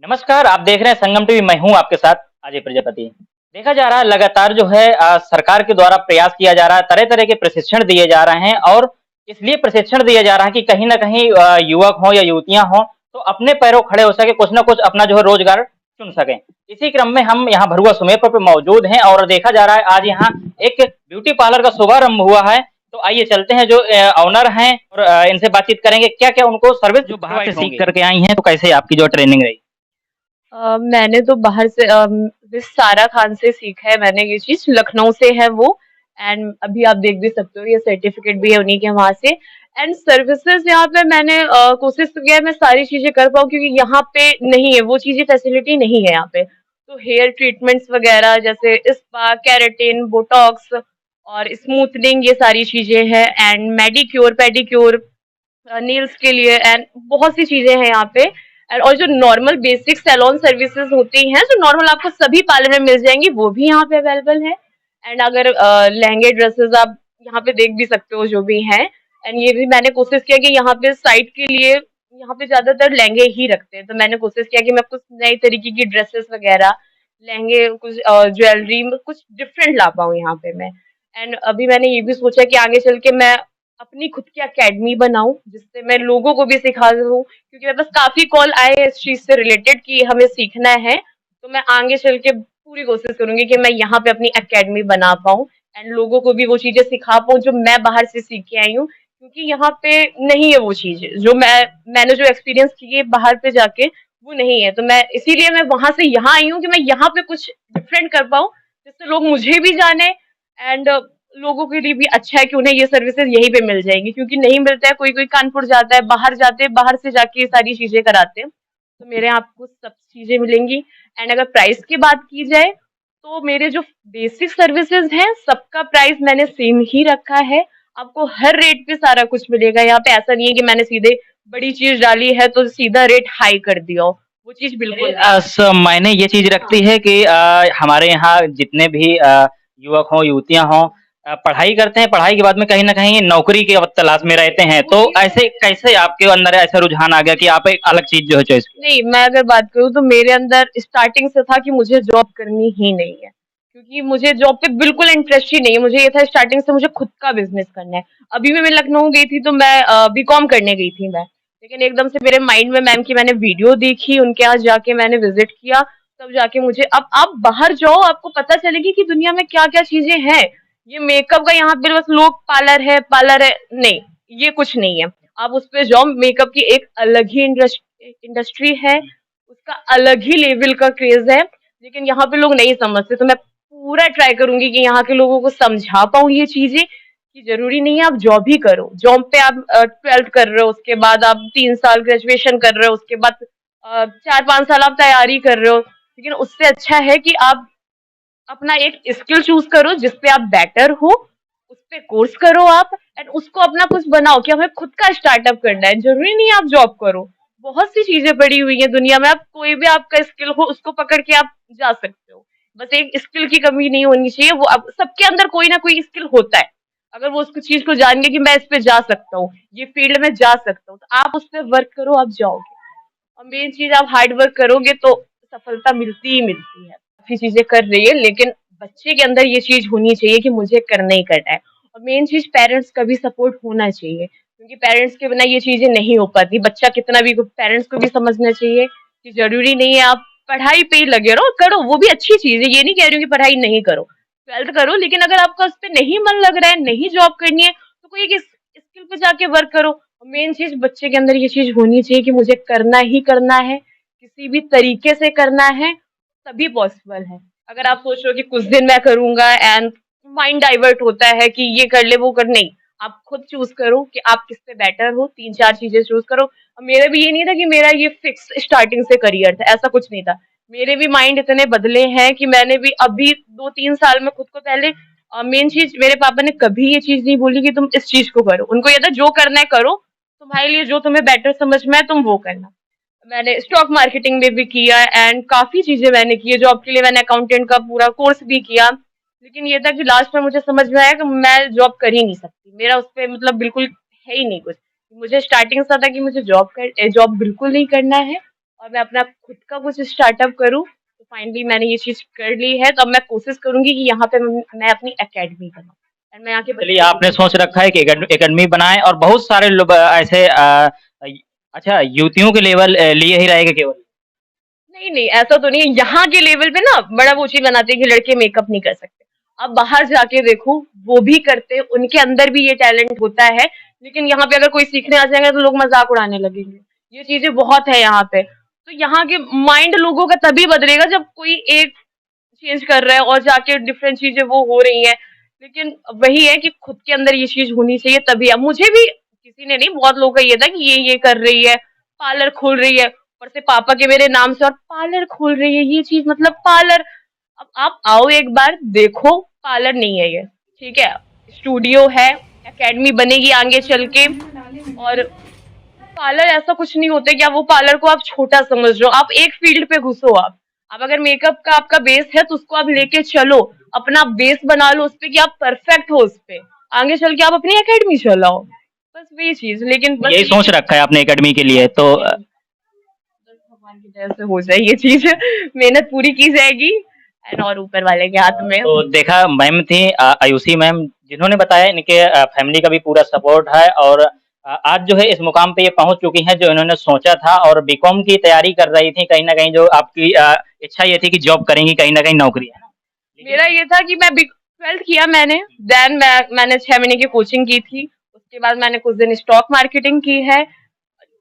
नमस्कार, आप देख रहे हैं संगम टीवी। मैं हूँ आपके साथ अजय प्रजापति। देखा जा रहा है लगातार जो है सरकार के द्वारा प्रयास किया जा रहा है, तरह-तरह के प्रशिक्षण दिए जा रहे हैं और इसलिए प्रशिक्षण दिया जा रहा है कि कहीं न कहीं युवक हों या युवतियाँ हों, तो अपने पैरों खड़े हो सके, कुछ न कुछ अपना जो है रोज़गार चुन सकें। इसी क्रम में हम यहाँ भरुआ सुमेरपुर पे मौजूद हैं और देखा जा रहा है आज यहाँ एक ब्यूटी पार्लर का शुभारंभ हुआ है। तो आइए चलते हैं जो ओनर हैं और इनसे बातचीत करेंगे, क्या-क्या उनको सर्विस जो बाहर से सीख करके आई हैं, तो कैसे आपकी जो ट्रेनिंग रही? मैंने तो बाहर से मिस सारा खान से सीखा है मैंने ये चीज़, लखनऊ से है वो। एंड अभी आप देख भी सकते हो ये सर्टिफिकेट भी है उन्हीं के वहाँ से। एंड सर्विसेज़ यहाँ पे मैंने कोशिश तो किया है मैं सारी चीज़ें कर पाऊँ क्योंकि यहाँ पे नहीं है, वो चीज़ें फैसिलिटी नहीं है यहाँ पे। तो हेयर ट्रीटमेंट्स वगैरह जैसे स्पा, केराटिन, बोटॉक्स और स्मूथनिंग ये सारी चीज़ें हैं एंड मैडीक्योर, पेडीक्योर नेल्स के लिए एंड बहुत सी चीजें हैं यहाँ पे। एंड और जो नॉर्मल बेसिक सैलून सर्विसेज होती हैं जो नॉर्मल आपको सभी पार्लर में मिल जाएंगी वो भी यहाँ पे अवेलेबल है। एंड अगर लहंगे ड्रेसेस आप यहाँ पे देख भी सकते हो जो भी हैं। एंड ये भी मैंने कोशिश किया कि यहाँ पे साइट के लिए यहाँ पे ज्यादातर लहंगे ही रखते हैं, तो मैंने कोशिश किया कि मैं कुछ नई तरीके की ड्रेसेस वगैरह, लहंगे, कुछ ज्वेलरी कुछ डिफरेंट ला पाऊँ यहाँ पे मैं। एंड अभी मैंने ये भी सोचा कि आगे चल के मैं अपनी खुद की अकेडमी बनाऊं जिससे मैं लोगों को भी सिखा दूं, क्योंकि मेरे पास काफी कॉल आए हैं इस चीज से रिलेटेड कि हमें सीखना है। तो मैं आगे चल के पूरी कोशिश करूंगी कि मैं यहाँ पे अपनी अकेडमी बना पाऊं एंड लोगों को भी वो चीजें सिखा पाऊं जो मैं बाहर से सीख के आई हूँ, क्योंकि यहाँ पे नहीं है वो चीज जो मैंने जो एक्सपीरियंस किए बाहर पे जाके, वो नहीं है। तो मैं इसीलिए मैं वहां से यहाँ आई हूँ कि मैं यहाँ पे कुछ डिफरेंट कर पाऊँ जिससे लोग मुझे भी जाने एंड लोगों के लिए भी अच्छा है कि उन्हें ये सर्विसेज यहीं पे मिल जाएंगी, क्योंकि नहीं मिलता है। कोई कोई कानपुर जाता है, बाहर जाते हैं, बाहर से जाके ये सारी चीजें कराते हैं। तो मेरे यहाँ आपको सब चीजें मिलेंगी। एंड अगर प्राइस की बात की जाए तो मेरे जो बेसिक सर्विसेज हैं सबका प्राइस मैंने सेम ही रखा है। आपको हर रेट पे सारा कुछ मिलेगा यहाँ पे, ऐसा नहीं है कि मैंने सीधे बड़ी चीज डाली है तो सीधा रेट हाई कर दिया हो, वो चीज बिल्कुल नहीं। मायने ये चीज़ हाँ। रखती है कि हमारे यहाँ जितने भी युवक हों, युवतियाँ हों पढ़ाई करते हैं, पढ़ाई के बाद में कहीं न कहीं नौकरी की अब तलाश में रहते हैं, वो तो चीज ऐसे कैसे आपके अंदर ऐसा रुझान आ गया कि आप एक अलग चीज़ जो है चॉइस की? नहीं, मैं अगर बात करूँ तो मेरे अंदर स्टार्टिंग से था कि मुझे जॉब करनी ही नहीं है, क्योंकि मुझे जॉब पे बिल्कुल इंटरेस्ट ही नहीं है। मुझे ये था स्टार्टिंग से मुझे खुद का बिज़नेस करना है। अभी भी मैं लखनऊ गई थी तो मैं बीकॉम करने गई थी मैं। लेकिन एकदम से मेरे माइंड में मैम की मैंने वीडियो देखी, उनके यहाँ जाके मैंने विज़िट किया, तब जाके मुझे अब आप बाहर जाओ आपको पता चलेगी कि दुनिया में क्या-क्या चीज़ें हैं। ये मेकअप का यहाँ पे बस लोग पार्लर है, नहीं, ये कुछ नहीं है। आप उस पे जाओ, मेकअप की एक अलग ही इंडस्ट्री है, उसका अलग ही लेवल का क्रेज है, लेकिन यहाँ पे लोग नहीं समझते। तो मैं पूरा ट्राई करूंगी कि यहाँ के लोगों को समझा पाऊँ ये चीजें कि जरूरी नहीं है आप जॉब ही करो। जॉब पे आप 12th कर रहे हो, उसके बाद आप 3 साल ग्रेजुएशन कर रहे हो, उसके बाद 4-5 साल आप तैयारी कर रहे हो, लेकिन उससे अच्छा है कि आप अपना एक स्किल चूज करो जिस पे आप बेटर हो, उस पे कोर्स करो आप एंड उसको अपना कुछ बनाओ कि हमें खुद का स्टार्टअप करना है। जरूरी नहीं है आप जॉब करो, बहुत सी चीजें पड़ी हुई है दुनिया में, आप कोई भी आपका स्किल हो उसको पकड़ के आप जा सकते हो। बस एक स्किल की कमी नहीं होनी चाहिए, वो अब सबके अंदर कोई ना कोई स्किल होता है। अगर वो उसको चीज को जान गए कि मैं इस पे जा सकता हूँ, ये फील्ड में जा सकता हूँ, तो आप उस पर वर्क करो, आप जाओगे। और मेन चीज आप हार्ड वर्क करोगे तो सफलता मिलती ही मिलती है। काफी चीजें कर रही है, लेकिन बच्चे के अंदर ये चीज होनी चाहिए कि मुझे करना ही करना है। और मेन चीज पेरेंट्स का भी सपोर्ट होना चाहिए, क्योंकि पेरेंट्स के बिना ये चीजें नहीं हो पाती। बच्चा कितना भी, पेरेंट्स को भी समझना चाहिए कि जरूरी नहीं है आप पढ़ाई पे ही लगे रहो, करो, वो भी अच्छी चीज है, ये नहीं कह रही हूँ कि पढ़ाई नहीं करो, 12th करो, लेकिन अगर आपका उस पर नहीं मन लग रहा है, नहीं जॉब करनी है, तो कोई एक स्किल पे जाके वर्क करो। मेन चीज बच्चे के अंदर ये चीज होनी चाहिए कि मुझे करना ही करना है, किसी भी तरीके से करना है, तभी पॉसिबल है। अगर आप सोच रहे हो कि कुछ दिन मैं करूंगा एंड माइंड डाइवर्ट होता है कि ये कर ले वो कर, नहीं, आप खुद चूज करो कि आप किस पे बेटर हो, 3-4 चीजें चूज करो। और मेरा भी ये नहीं था कि मेरा ये फिक्स स्टार्टिंग से करियर था, ऐसा कुछ नहीं था। मेरे भी माइंड इतने बदले हैं कि मैंने भी अभी 2-3 साल में खुद को पहले, मेन चीज मेरे पापा ने कभी ये चीज नहीं बोली कि तुम इस चीज को करो, उनको ये था जो करना है करो, तुम्हारे लिए जो तुम्हें बेटर समझ में है तुम वो करना। मैंने स्टॉक मार्केटिंग में भी किया एंड काफी चीजें मैंने की है। जॉब के लिए मैंने अकाउंटेंट का पूरा कोर्स भी किया, लेकिन ये था कि लास्ट में मुझे समझ में आया कि मैं जॉब कर ही नहीं सकती, मेरा उस पर मतलब बिल्कुल है ही नहीं कुछ। मुझे स्टार्टिंग से था कि मुझे जॉब बिल्कुल नहीं करना है, और मैं अपना खुद का कुछ स्टार्टअप करूँ। तो फाइनली मैंने ये चीज़ कर ली है, तो अब मैं कोशिश करूँगी कि यहाँ पे मैं अपनी एकेडमी बनाऊँ एंड मैं यहाँ के चलिए, बच्चों को आपने सोच सिखाऊँ। रखा है कि एकेडमी बनाएं और बहुत सारे लोग ऐसे अच्छा, युवतियों के लेवल लिए ही रहेगा केवल? नहीं, नहीं, ऐसा तो नहीं है। यहाँ के लेवल पे ना बड़ा वो चीज़ बनाते हैं कि लड़के मेकअप नहीं कर सकते। आप बाहर जाके देखो, वो भी करते हैं, उनके अंदर भी ये टैलेंट होता है, लेकिन यहाँ पे अगर कोई सीखने आ जाएगा तो लोग मज़ाक उड़ाने लगेंगे। ये चीज़ें बहुत है यहाँ पे। तो यहाँ के माइंड लोगों का तभी बदलेगा जब कोई एक चेंज कर रहा है और जाके डिफरेंट चीज़ें वो हो रही हैं। लेकिन वही है कि खुद के अंदर ये चीज़ होनी चाहिए तभी। अब मुझे भी किसी ने नहीं, बहुत लोगों का ये था कि ये कर रही है, पार्लर खोल रही है, ऊपर से पापा के मेरे नाम से और पार्लर खोल रही है, ये चीज़ मतलब पार्लर। अब आप आओ एक बार देखो, पार्लर नहीं है ये, ठीक है? स्टूडियो है, एकेडमी बनेगी आगे चल के। और पार्लर ऐसा कुछ नहीं होता है कि आप वो पार्लर को आप छोटा समझ रहे हो। आप एक फील्ड पे घुसो आप अगर मेकअप का आपका बेस है तो उसको आप लेके चलो, अपना बेस बना लो उसपे कि आप परफेक्ट हो उसपे। आगे चल के आप अपनी एकेडमी चलाओ। बस वही चीज़, लेकिन बस यही ये सोच रखा है आपने एकेडमी के लिए तो यही बस भगवान की दया से हो जाए ये चीज़। मेहनत पूरी की जाएगी एंड और ऊपर वाले के हाथ में। तो देखा मैम थी आयुषी मैम, जिन्होंने बताया इनके फैमिली का भी पूरा सपोर्ट है और आज जो है इस मुकाम पे ये पहुंच चुकी हैं जो इन्होंने सोचा था और बीकॉम की तैयारी कर रही थी। कहीं ना कहीं जो आपकी इच्छा ये थी कि जॉब करेंगी, कहीं ना कहीं नौकरी, है ना? मेरा लेकिन ये था कि मैं 12th किया मैंने, देन मैंने 6 महीने की कोचिंग की थी। उसके बाद मैंने कुछ दिन स्टॉक मार्केटिंग की है।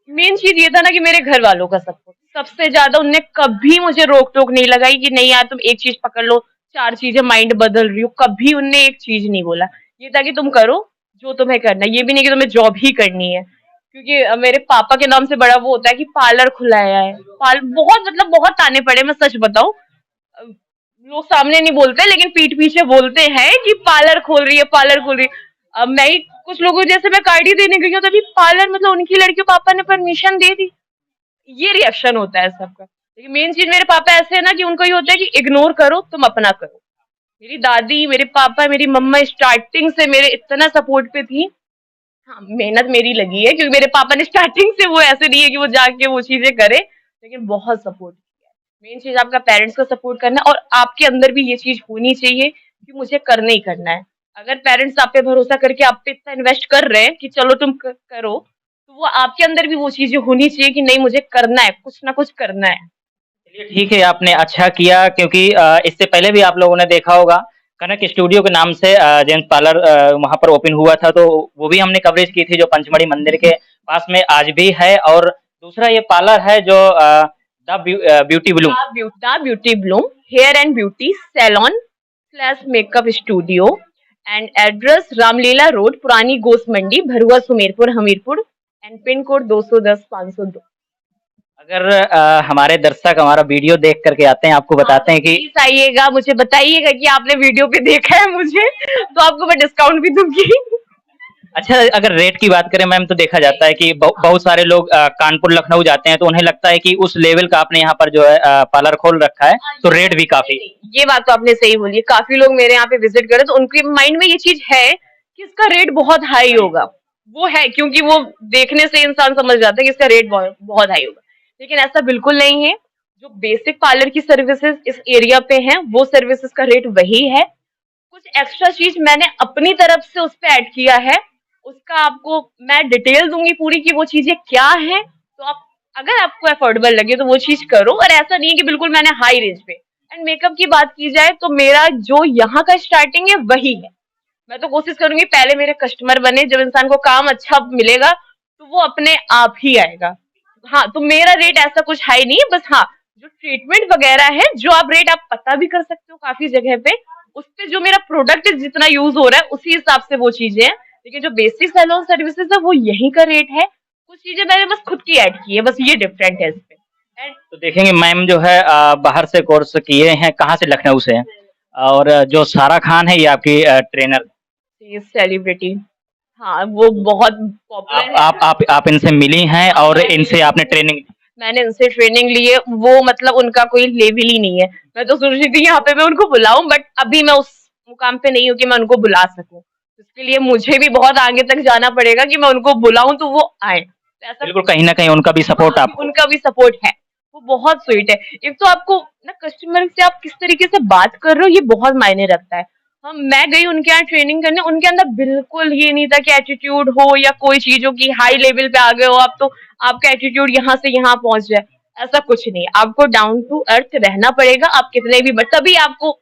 मेन चीज ये था ना कि मेरे घर वालों का सपोर्ट सबसे ज्यादा, उनने कभी मुझे रोक टोक नहीं लगाई कि नहीं यार तुम एक चीज पकड़ लो, चार चीजें माइंड बदल रही हो, कभी उनने एक चीज नहीं बोला। ये था कि तुम करो जो तुम्हें करना है, ये भी नहीं कि तुम्हें जॉब ही करनी है। क्योंकि मेरे पापा के नाम से बड़ा वो होता है कि पार्लर खुलाया है। पाल बहुत मतलब बहुत ताने पड़े, मैं सच बताऊं। लोग सामने नहीं बोलते लेकिन पीठ पीछे बोलते हैं कि पार्लर खोल रही है, पार्लर खोल रही है। अब मैं ही कुछ लोगों जैसे मैं कार्डी देने गई हूँ तभी पार्लर मतलब उनकी लड़की को पापा ने परमिशन दे दी। ये रिएक्शन होता है सबका। लेकिन मेन चीज मेरे पापा ऐसे है ना कि उनको ये होता है कि इग्नोर करो, तुम अपना करो। मेरी दादी, मेरे पापा, मेरी मम्मा स्टार्टिंग से मेरे इतना सपोर्ट पे थी। हाँ, मेहनत मेरी लगी है क्योंकि मेरे पापा ने स्टार्टिंग से वो ऐसे नहीं है कि वो जाके वो चीजें करे, लेकिन बहुत सपोर्ट किया है। मेन चीज आपका पेरेंट्स को सपोर्ट करना है और आपके अंदर भी ये चीज होनी चाहिए कि मुझे करना ही करना है। अगर पेरेंट्स आप पे भरोसा करके आप पे इतना इन्वेस्ट कर रहे हैं कि चलो तुम करो, तो वो आपके अंदर भी वो चीजें होनी चाहिए कि नहीं मुझे करना है, कुछ ना कुछ करना है। चलिए ठीक है, आपने अच्छा किया क्योंकि इससे पहले भी आप लोगों ने देखा होगा कनक स्टूडियो के नाम से जेंट्स पार्लर वहाँ पर ओपन हुआ था, तो वो भी हमने कवरेज की थी जो पंचमढ़ी मंदिर के पास में आज भी है। और दूसरा ये पार्लर है जो the beauty bloom. The beauty bloom hair and beauty salon slash makeup studio and address Ramlila road, Purani Gosht Mandi, Bharua, Sumerpur, Hamirpur and pin code 210-502। अगर हमारे दर्शक हमारा वीडियो देख करके आते हैं, आपको हाँ बताते तो हैं कि प्लीज आइएगा, मुझे बताइएगा कि आपने वीडियो पे देखा है मुझे, तो आपको मैं डिस्काउंट भी दूंगी। अच्छा, अगर रेट की बात करें मैम तो देखा जाता है कि बहुत सारे लोग कानपुर लखनऊ जाते हैं तो उन्हें लगता है कि उस लेवल का आपने यहाँ पर जो है पार्लर खोल रखा है, तो रेट भी काफी। ये बात तो आपने सही बोली है। काफी लोग मेरे यहाँ पे विजिट करे तो उनके माइंड में ये चीज है कि इसका रेट बहुत हाई होगा। वो है क्योंकि वो देखने से इंसान समझ जाता है कि इसका रेट बहुत बहुत हाई होगा, लेकिन ऐसा बिल्कुल नहीं है। जो बेसिक पार्लर की सर्विसेज इस एरिया पे हैं वो सर्विसेज का रेट वही है। कुछ एक्स्ट्रा चीज मैंने अपनी तरफ से उस पे ऐड किया है, उसका आपको मैं डिटेल दूंगी पूरी कि वो चीजें क्या हैं। तो आप अगर आपको अफोर्डेबल लगे तो वो चीज करो, और ऐसा नहीं है कि बिल्कुल मैंने हाई रेंज पे। एंड मेकअप की बात की जाए तो मेरा जो यहाँ का स्टार्टिंग है वही है। मैं तो कोशिश करूंगी पहले मेरे कस्टमर बने, जब इंसान को काम अच्छा मिलेगा तो वो अपने आप ही आएगा। हाँ, तो मेरा रेट ऐसा कुछ हाई नहीं है, बस हाँ जो ट्रीटमेंट वगैरह है जो आप रेट आप पता भी कर सकते हो काफी जगह पे, उस पे जो मेरा प्रोडक्ट जितना यूज हो रहा है उसी हिसाब से वो चीजें हैं। लेकिन जो बेसिक सैलून सर्विसेज है वो यहीं का रेट है। कुछ चीजें मैंने बस खुद की ऐड की है, बस ये डिफरेंट है इसमें। एंड तो देखेंगे मैम जो है बाहर से कोर्स किए हैं, कहाँ से, लखनऊ से हैं। और जो सारा खान है ये आपकी ट्रेनर। ये सेलिब्रिटी, हाँ वो बहुत पॉपुलर है। आप इनसे मिली हैं हाँ, और इनसे आपने ट्रेनिंग। मैंने उनसे ट्रेनिंग ली है। वो मतलब उनका कोई लेवल ही नहीं है। मैं तो सोच रही थी यहाँ पे मैं उनको बुलाऊं, बट अभी मैं उस मुकाम पे नहीं हूँ कि मैं उनको बुला सकूं। इसके लिए मुझे भी बहुत आगे तक जाना पड़ेगा कि मैं उनको बुलाऊं तो वो आए। तो ऐसा बिल्कुल, कहीं ना कहीं उनका भी सपोर्ट आपको। उनका भी सपोर्ट है, वो बहुत स्वीट है। एक तो आपको ना कस्टमर से आप किस तरीके से बात कर रहे हो ये बहुत मायने रखता है। हम मैं गई उनके यहाँ ट्रेनिंग करने, उनके अंदर बिल्कुल ये नहीं था कि एटीट्यूड हो या कोई चीज हो कि हाई लेवल पे आ गए हो आप तो आपका एटीट्यूड यहाँ से यहाँ पहुंच जाए। ऐसा कुछ नहीं, आपको डाउन टू अर्थ रहना पड़ेगा। आप कितने भी तभी आपको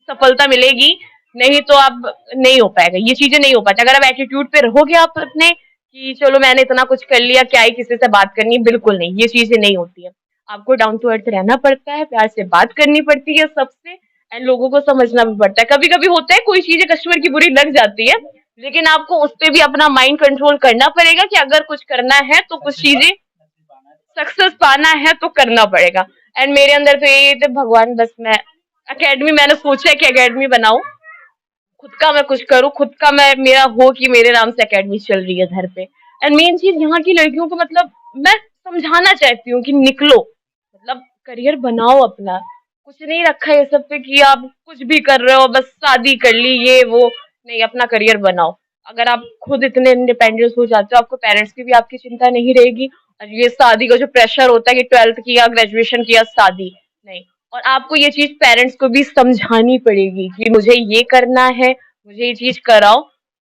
सफलता मिलेगी, नहीं तो आप नहीं हो पाएगा, ये चीजें नहीं हो पाती अगर आप एटीट्यूड पे रहोगे आप अपने कि चलो मैंने इतना कुछ कर लिया, क्या ही किसी से बात करनी, बिल्कुल नहीं, ये चीजें नहीं होती है। आपको डाउन टू अर्थ रहना पड़ता है, प्यार से बात करनी पड़ती है सबसे, एंड लोगों को समझना भी पड़ता है। कभी कभी होता है कोई चीजें कस्टमर की बुरी लग जाती है, लेकिन आपको उस पर भी अपना माइंड कंट्रोल करना पड़ेगा कि अगर कुछ करना है तो कुछ चीजें सक्सेस पाना है तो करना पड़ेगा। एंड मेरे अंदर तो ये थे भगवान, बस मैं एकेडमी, मैंने सोचा है कि एकेडमी बनाऊं, खुद का मैं कुछ करूँ, खुद का मैं मेरा हो कि मेरे नाम से एकेडमी चल रही है घर पे। एंड मेन चीज यहाँ की लड़कियों को मतलब मैं समझाना चाहती हूँ कि निकलो, मतलब करियर बनाओ अपना, कुछ नहीं रखा है ये सब पे कि आप कुछ भी कर रहे हो, बस शादी कर ली ये वो, नहीं, अपना करियर बनाओ। अगर आप खुद इतने इंडिपेंडेंस हो जाते हो, आपको पेरेंट्स की भी आपकी चिंता नहीं रहेगी, और ये शादी का जो प्रेशर होता है कि 12th किया, ग्रेजुएशन किया, शादी नहीं। और आपको ये चीज पेरेंट्स को भी समझानी पड़ेगी कि मुझे ये करना है, मुझे ये चीज कराओ,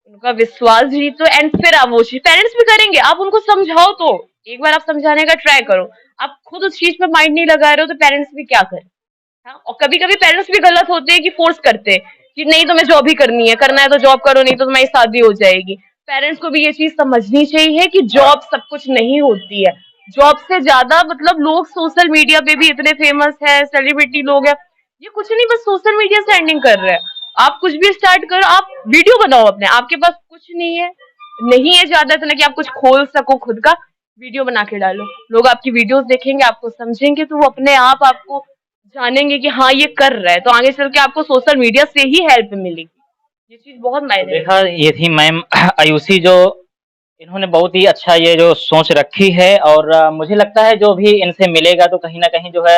उनका विश्वास जीतो, एंड फिर आप वो चीज पेरेंट्स भी करेंगे, आप उनको समझाओ तो, एक बार आप समझाने का ट्राई करो। आप खुद उस चीज पे माइंड नहीं लगा रहे हो तो पेरेंट्स भी क्या करें। हाँ, और कभी कभी पेरेंट्स भी गलत होते हैं कि फोर्स करते हैं कि नहीं तुम्हें जॉब ही करनी है, करना है तो जॉब करो, नहीं तो तुम्हारी शादी हो जाएगी। पेरेंट्स को भी ये चीज समझनी चाहिए कि जॉब सब कुछ नहीं होती है। जॉब से ज्यादा मतलब लोग सोशल मीडिया पे भी इतने फेमस है, सेलिब्रिटी लोग हैं, ये कुछ नहीं बस सोशल मीडिया से अर्निंग कर रहे हैं। आप कुछ भी स्टार्ट करो, आप वीडियो बनाओ अपने, आपके पास कुछ नहीं है ज्यादा इतना कि आप कुछ खोल सको खुद का, वीडियो बना के डालो, लोग आपकी वीडियोस देखेंगे, आपको समझेंगे, तो वो अपने आप आपको जानेंगे कि हाँ ये कर रहा है, तो आगे चल के आपको सोशल मीडिया से ही हेल्प मिलेगी। ये चीज बहुत तो मायने देखा रखती ये थी मैम आयुषी, जो इन्होंने बहुत ही अच्छा ये जो सोच रखी है, और मुझे लगता है जो भी इनसे मिलेगा तो कहीं न कहीं जो है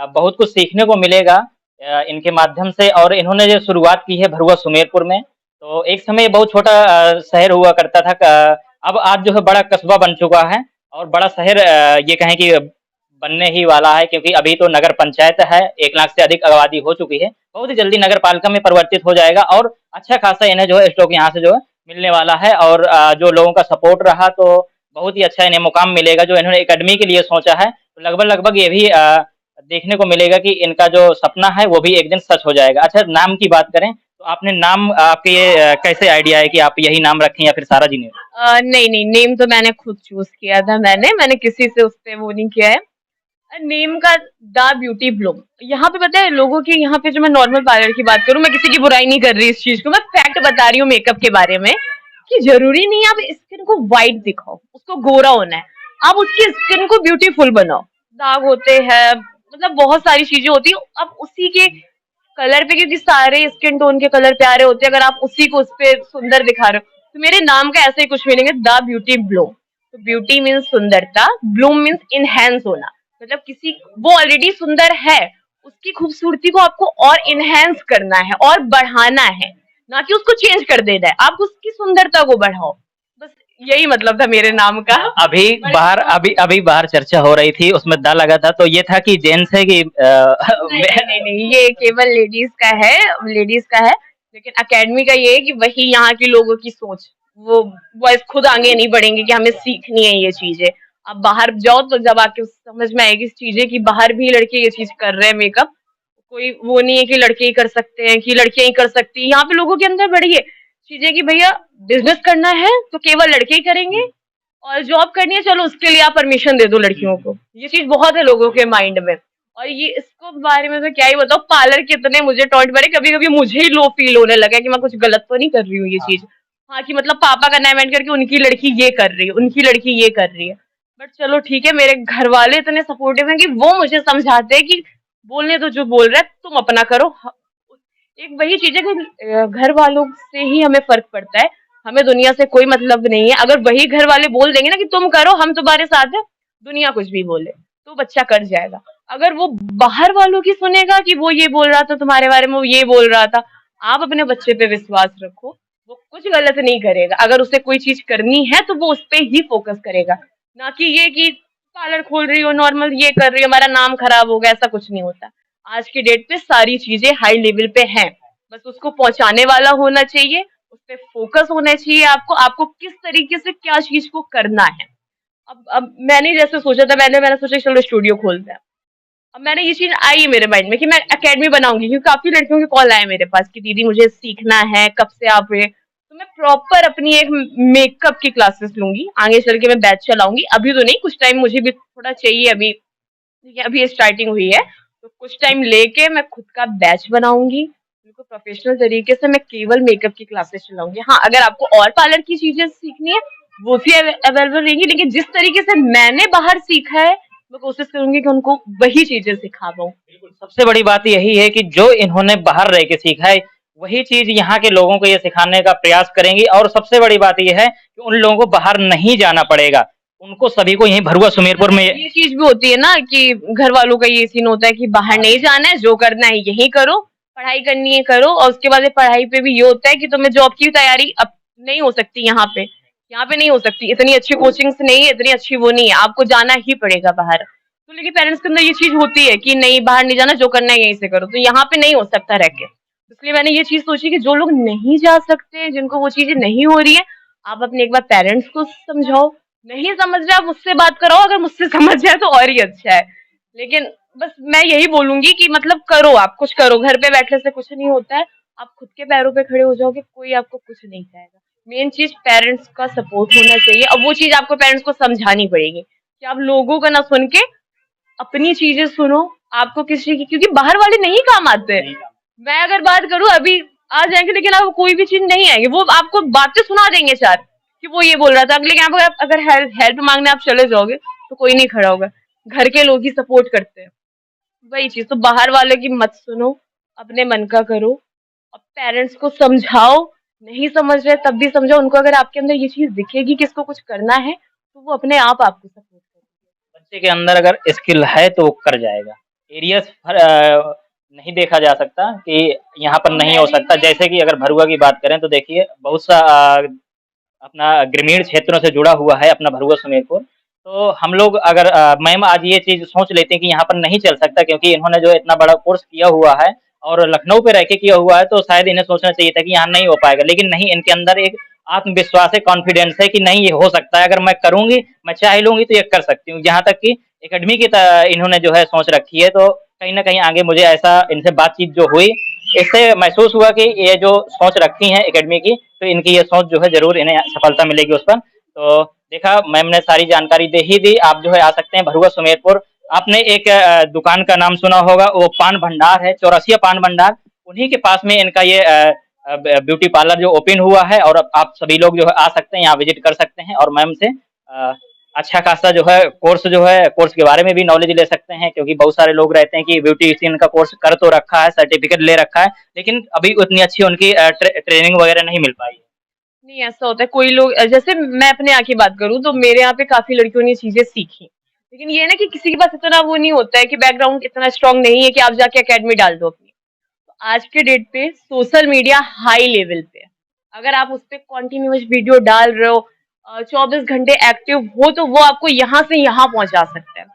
बहुत कुछ सीखने को मिलेगा इनके माध्यम से। और इन्होंने जो शुरुआत की है भरुआ सुमेरपुर में, तो एक समय ये बहुत छोटा शहर हुआ करता था, अब आज जो है बड़ा कस्बा बन चुका है, और बड़ा शहर ये कहें कि बनने ही वाला है, क्योंकि अभी तो नगर पंचायत है, 1 लाख से अधिक आबादी हो चुकी है, बहुत ही जल्दी नगर पालिका में परिवर्तित हो जाएगा, और अच्छा खासा इन्हें जो है स्टॉक यहाँ से जो है मिलने वाला है। और जो लोगों का सपोर्ट रहा तो बहुत ही अच्छा इन्हें मुकाम मिलेगा जो इन्होंने एकेडमी के लिए सोचा है, तो लगभग लगभग ये भी देखने को मिलेगा कि इनका जो सपना है वो भी एक दिन सच हो जाएगा। अच्छा, नाम की बात करें तो आपने नाम आपके ये कैसे आइडिया है कि आप यही नाम रखें या फिर सारा जी ने? नहीं नहीं, नेम तो मैंने खुद चूज किया था, मैंने किसी से उस पे वो नहीं किया है। नेम का द ब्यूटी ब्लूम, यहाँ पे पता है लोगों की, यहाँ पे जो मैं नॉर्मल पार्लर की बात करूँ, मैं किसी की बुराई नहीं कर रही इस चीज को, मैं फैक्ट बता रही हूँ मेकअप के बारे में कि जरूरी नहीं है आप स्किन को व्हाइट दिखाओ, उसको गोरा होना है, आप उसकी स्किन को ब्यूटीफुल बनाओ। दाग होते हैं, मतलब बहुत सारी चीजें होती है, अब उसी के कलर पे, क्योंकि सारे स्किन टोन के कलर प्यारे होते हैं, अगर आप उसी को उस पे सुंदर दिखा रहे हो, तो मेरे नाम का ऐसे ही कुछ मीनिंग है, द ब्यूटी ब्लूम। तो ब्यूटी मीन्स सुंदरता, ब्लूम मीन्स इनहेंस होना, मतलब किसी, वो ऑलरेडी सुंदर है, उसकी खूबसूरती को आपको और इनहेंस करना है और बढ़ाना है, ना कि उसको चेंज कर देना है, आप उसकी सुंदरता को बढ़ाओ। बस यही मतलब था मेरे नाम का। अभी बाहर चर्चा हो रही थी, उसमें द लगा था, तो ये था कि जेंट्स है कि नहीं नहीं नहीं नहीं, ये केवल लेडीज का है, लेडीज का है। लेकिन एकेडमी का ये है कि वही यहाँ के लोगों की सोच, वो बॉयज खुद आगे नहीं बढ़ेंगे कि हमें सीखनी है ये चीजें। अब बाहर जाओ तो जब आके समझ में आएगी इस चीजें कि बाहर भी लड़के ये चीज कर रहे हैं मेकअप, कोई वो नहीं है कि लड़के ही कर सकते हैं, कि लड़कियां ही कर सकती हैं, यहाँ पे लोगों के अंदर बड़ी है चीजें कि भैया बिजनेस करना है तो केवल लड़के ही करेंगे, और जॉब करनी है चलो उसके लिए आप परमिशन दे दो लड़कियों को, ये चीज बहुत है लोगों के माइंड में। और ये इसको बारे में तो क्या ही बताओ, पार्लर कितने मुझे टॉन्ट मारे, कभी कभी मुझे ही लो फील होने लगा कि मैं कुछ गलत तो नहीं कर रही हूँ ये चीज। हाँ, कि मतलब पापा का नाम ऐड करके उनकी लड़की ये कर रही है, उनकी लड़की ये कर रही है, बट चलो ठीक है, मेरे घर वाले इतने सपोर्टिव हैं कि वो मुझे समझाते हैं कि बोलने तो जो बोल रहे हैं तुम अपना करो। एक वही चीज है कि घर वालों से ही हमें फर्क पड़ता है, हमें दुनिया से कोई मतलब नहीं है। अगर वही घर वाले बोल देंगे ना कि तुम करो हम तुम्हारे साथ है, दुनिया कुछ भी बोले तो बच्चा कर जाएगा। अगर वो बाहर वालों की सुनेगा कि वो ये बोल रहा था तुम्हारे बारे में, वो ये बोल रहा था, आप अपने बच्चे पे विश्वास रखो, वो कुछ गलत नहीं करेगा। अगर उसे कोई चीज करनी है तो वो उस पे ही फोकस करेगा, ना कि ये कि पार्लर खोल रही हो, नॉर्मल ये कर रही हो, हमारा नाम खराब होगा, ऐसा कुछ नहीं होता। आज की डेट पे सारी चीजें हाई लेवल पे हैं, बस उसको पहुंचाने वाला होना चाहिए, उस पे फोकस होना चाहिए आपको, आपको किस तरीके से क्या चीज को करना है। अब मैंने जैसे सोचा था, मैंने मैंने सोचा चलो स्टूडियो खोलते हैं। अब मैंने ये चीज आई मेरे माइंड में कि मैं एकेडमी बनाऊंगी, क्योंकि काफी लड़कियों के कॉल आए मेरे पास कि दीदी मुझे सीखना है, कब से आप ये, तो मैं प्रॉपर अपनी एक मेकअप की क्लासेस लूंगी, आगे चल के मैं बैच चलाऊंगी, अभी तो नहीं, कुछ टाइम मुझे भी थोड़ा चाहिए अभी, ठीक है, अभी स्टार्टिंग हुई है, तो कुछ टाइम लेके मैं खुद का बैच बनाऊंगी, बिल्कुल प्रोफेशनल तरीके से मैं केवल मेकअप की क्लासेस चलाऊंगी। हाँ, अगर आपको और पार्लर की चीजें सीखनी है वो भी अवेलेबल रहेंगी, लेकिन जिस तरीके से मैंने बाहर सीखा है मैं कोशिश करूंगी कि उनको वही चीजें सिखा पाऊँ। बिल्कुल, सबसे बड़ी बात यही है कि जो इन्होंने बाहर रह के सीखा है, वही चीज़ यहाँ के लोगों को ये सिखाने का प्रयास करेंगी और सबसे बड़ी बात ये है कि उन लोगों को बाहर नहीं जाना पड़ेगा। उनको सभी को यहीं भरुआ सुमेरपुर में ये चीज भी होती है ना कि घर वालों का ये सीन होता है कि बाहर नहीं जाना है, जो करना है यही करो, पढ़ाई करनी है करो, और उसके बाद पढ़ाई पे भी ये होता है कि तुम्हें जॉब की तैयारी अब नहीं हो सकती यहाँ पे नहीं हो सकती, इतनी अच्छी कोचिंग्स नहीं है, इतनी अच्छी वो नहीं है, आपको जाना ही पड़ेगा बाहर। तो लेकिन पेरेंट्स के अंदर ये चीज होती है कि नहीं बाहर नहीं जाना, जो करना है यहीं से करो, तो यहाँ पे नहीं हो सकता रह के। इसलिए मैंने ये चीज सोची कि जो लोग नहीं जा सकते, जिनको वो चीजें नहीं हो रही है, आप अपने एक बार पेरेंट्स को समझाओ, नहीं समझ रहे आप मुझसे बात कराओ, अगर मुझसे समझ जाए तो और ही अच्छा है। लेकिन बस मैं यही बोलूंगी कि मतलब करो, आप कुछ करो, घर पे बैठने से कुछ नहीं होता है, आप खुद के पैरों पे खड़े हो जाओगे, कोई आपको कुछ नहीं कहेगा। मेन चीज पेरेंट्स का सपोर्ट होना चाहिए, अब वो चीज आपको पेरेंट्स को समझानी पड़ेगी कि आप लोगों का ना सुन के अपनी चीजें सुनो, आपको किसी की, क्योंकि बाहर वाले नहीं काम आते हैं। मैं अगर बात करूं अभी आ जाएंगे, लेकिन आपको कोई भी चीज नहीं आएगी, वो आपको बातें सुना देंगे चार कि वो ये बोल रहा था, लेकिन आप अगर हेल्प मांगने आप चले जाओगे तो कोई नहीं खड़ा होगा, घर के लोग ही सपोर्ट करते हैं। वही चीज, तो बाहर वाले की मत सुनो, अपने मन का करो, और पेरेंट्स को समझाओ, नहीं समझ रहे तब भी समझाओ उनको, अगर आपके अंदर ये चीज दिखेगी कि इसको कुछ करना है तो वो अपने आप आपको सपोर्ट करेंगे। बच्चे के अंदर अगर स्किल है तो वो कर जाएगा। एरियस नहीं देखा जा सकता कि यहाँ पर नहीं हो सकता। जैसे कि अगर भरुआ की बात करें तो देखिए बहुत सा अपना ग्रामीण क्षेत्रों से जुड़ा हुआ है अपना भरुआ सुमेरपुर। तो हम लोग अगर मैम आज ये चीज़ सोच लेते हैं कि यहाँ पर नहीं चल सकता क्योंकि इन्होंने जो इतना बड़ा कोर्स किया हुआ है और लखनऊ पे रह के किया हुआ है तो शायद इन्हें सोचना चाहिए था कि यहाँ नहीं हो पाएगा। लेकिन नहीं, इनके अंदर एक आत्मविश्वास है, कॉन्फिडेंस है कि नहीं ये हो सकता है, अगर मैं करूँगी, मैं चाह लूँगी तो ये कर सकती हूँ। जहाँ तक कि एकेडमी की इन्होंने जो है सोच रखी है, तो कहीं न कहीं आगे मुझे ऐसा इनसे बातचीत जो हुई, इससे महसूस हुआ कि ये जो सोच रखी है एकेडमी की, तो इनकी ये सोच जो है ज़रूर इन्हें सफलता मिलेगी उस पर। तो देखा मैम ने सारी जानकारी दे ही दी, आप जो है आ सकते हैं भरुआ सुमेरपुर। आपने एक दुकान का नाम सुना होगा, वो पान भंडार है, चौरसिया पान भंडार, उन्हीं के पास में इनका ये ब्यूटी पार्लर जो ओपन हुआ है और अब आप सभी लोग जो है आ सकते हैं, यहाँ विजिट कर सकते हैं और मैम से अच्छा खासा जो है कोर्स के बारे में भी नॉलेज ले सकते हैं, क्योंकि बहुत सारे लोग रहते हैं कि ब्यूटिशियन का कोर्स कर तो रखा है, सर्टिफिकेट ले रखा है, लेकिन अभी उतनी अच्छी उनकी ट्रेनिंग वगैरह नहीं मिल पाई है। नहीं, ऐसा होता है, कोई लोग जैसे मैं अपने यहाँ की बात करूँ तो मेरे यहाँ पे काफी लड़कियों ने चीजें सीखी, लेकिन ये ना कि किसी के पास इतना वो नहीं होता है कि बैकग्राउंड इतना स्ट्रांग नहीं है कि आप जाके एकेडमी डाल दो अपनी। तो आज के डेट पे सोशल मीडिया हाई लेवल पे है, अगर आप उस पर कॉन्टिन्यूस वीडियो डाल रहे हो, 24 घंटे एक्टिव हो, तो वो आपको यहाँ से यहाँ पहुंचा सकता है।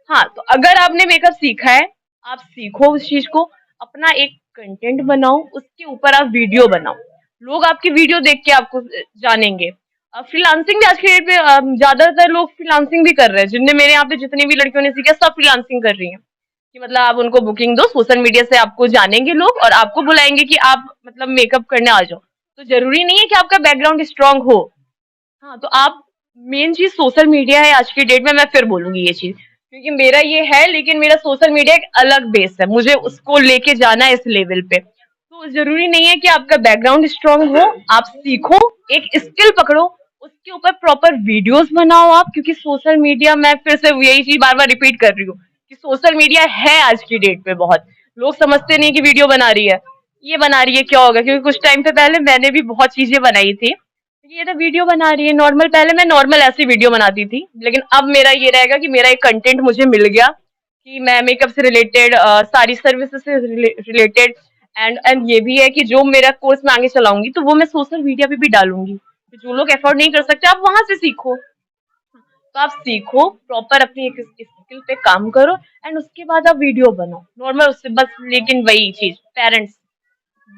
हाँ, तो अगर आपने मेकअप सीखा है, आप सीखो उस चीज को, अपना एक कंटेंट बनाओ, उसके ऊपर आप वीडियो बनाओ, लोग आपकी वीडियो देख के आपको जानेंगे। फ्रीलांसिंग भी आज के डेट पे ज्यादातर लोग फ्रीलांसिंग भी कर रहे हैं, जिनने मेरे यहाँ पे जितनी भी लड़कियों ने सीखा सब फ्रीलांसिंग कर रही हैं, कि मतलब आप उनको बुकिंग दो, सोशल मीडिया से आपको जानेंगे लोग और आपको बुलाएंगे कि आप मतलब मेकअप करने आ जाओ। तो जरूरी नहीं है कि आपका बैकग्राउंड स्ट्रांग हो। हाँ, तो आप, मेन चीज सोशल मीडिया है आज की डेट में, मैं फिर बोलूंगी ये चीज, क्योंकि मेरा ये है, लेकिन मेरा सोशल मीडिया एक अलग बेस है, मुझे उसको लेके जाना है इस लेवल पे। तो जरूरी नहीं है कि आपका बैकग्राउंड स्ट्रांग हो, आप सीखो, एक स्किल पकड़ो, उसके ऊपर प्रॉपर वीडियोस बनाओ आप, क्योंकि सोशल मीडिया, मैं फिर से यही चीज बार बार रिपीट कर रही हूँ कि सोशल मीडिया है आज की डेट पे बहुत, लोग समझते नहीं कि वीडियो बना रही है, ये बना रही है क्या होगा, क्योंकि कुछ टाइम पे पहले मैंने भी बहुत चीजें बनाई थी, ये तो वीडियो बना रही है नॉर्मल, पहले मैं नॉर्मल ऐसी वीडियो बनाती थी, लेकिन अब मेरा ये रहेगा कि मेरा एक कंटेंट मुझे मिल गया कि मैं मेकअप से रिलेटेड, सारी सर्विसेज से रिलेटेड, एंड ये भी है कि जो मेरा कोर्स मैं आगे चलाऊंगी तो वो मैं सोशल मीडिया पे भी डालूंगी, तो जो लोग अफोर्ड नहीं कर सकते आप वहां से सीखो। तो आप सीखो, प्रॉपर अपनी एक स्किल पे काम करो एंड उसके बाद आप वीडियो बनाओ नॉर्मल उससे बस। लेकिन वही चीज पेरेंट्स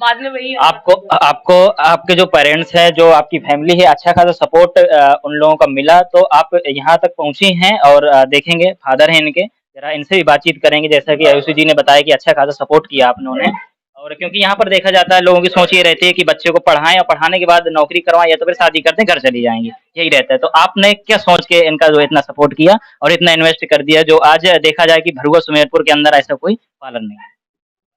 बाद में वही आपको आपको आपके जो पेरेंट्स हैं, जो आपकी फैमिली है, अच्छा खासा सपोर्ट उन लोगों का मिला, तो आप यहाँ तक पहुँची हैं। और देखेंगे फादर हैं इनके, ज़रा इनसे भी बातचीत करेंगे। जैसा कि आयुषी जी ने बताया कि अच्छा खासा सपोर्ट किया आप लोगों ने। और क्योंकि यहाँ पर देखा जाता है, लोगों की सोच ये रहती है कि बच्चे को पढ़ाएँ और पढ़ाने के बाद नौकरी करवाएँ, या तो फिर शादी करते हैं, घर चली जाएँगी, यही रहता है। तो आपने क्या सोच के इनका जो इतना सपोर्ट किया और इतना इन्वेस्ट कर दिया, जो आज देखा जाए कि भरुआ सुमेरपुर के अंदर ऐसा कोई पार्लर नहीं है?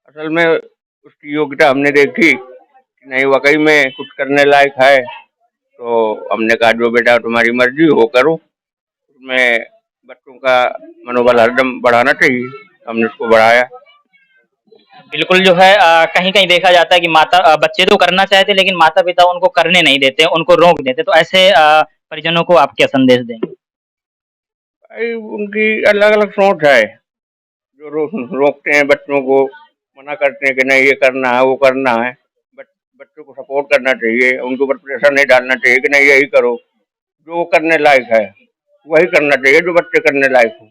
असल में उसकी योग्यता हमने देखी कि नहीं वाकई में कुछ करने लायक है, तो हमने कहा जो बेटा तुम्हारी मर्जी हो करो। उसमें बच्चों का मनोबल हरदम बढ़ाना चाहिए, हमने उसको बढ़ाया। बिल्कुल जो है कहीं-कहीं देखा जाता है कि बच्चे तो करना चाहते हैं, लेकिन माता-पिता उनको करने नहीं देते, उनको रोक देते। तो ऐसे परिजनों को आप क्या संदेश देंगे? भाई उनकी अलग-अलग सोच है, जो रोकते हैं बच्चों को, मना करते हैं कि नहीं ये करना है, वो करना है। बट बच्चों को सपोर्ट करना चाहिए, उनके ऊपर प्रेशर नहीं डालना चाहिए कि नहीं यही करो। जो करने लायक है, वही करना चाहिए जो बच्चे करने लायक हो।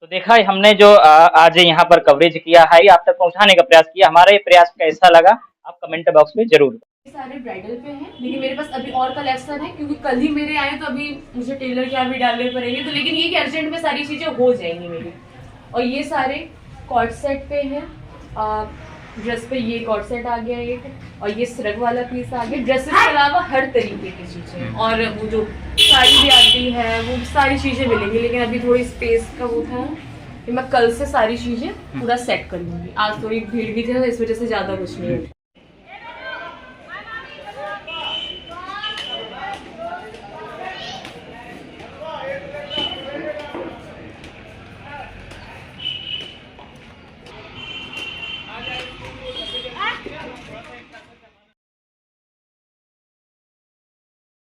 तो देखा हमने जो आज यहाँ पर कवरेज किया है, ये आप तक पहुँचाने का प्रयास किया। हमारा ये प्रयास कैसा लगा, आप कमेंट बॉक्स में ज़रूर सारे ब्राइडल पे हैं, लेकिन मेरे पास अभी और कलेक्शन है क्योंकि कल ही मेरे आए, तो अभी मुझे टेलर के यहाँ भी डालने पड़ेंगे। तो लेकिन ये कि अर्जेंट में सारी चीज़ें हो जाएंगी मेरी। और ये सारे कॉर्ड सेट पे हैं, ड्रेस पे ये कॉर्ड सेट आ गया एक, और ये सिरक वाला पीस आ गया। ड्रेसेस के अलावा हर तरीके की चीज़ें, और वो जो साड़ी भी आती है वो सारी चीज़ें मिलेंगी। लेकिन अभी थोड़ी स्पेस का वो था कि मैं कल से सारी चीज़ें पूरा सेट कर लूँगी। आज थोड़ी भीड़ भी थी, इस वजह से ज़्यादा कुछ नहीं है।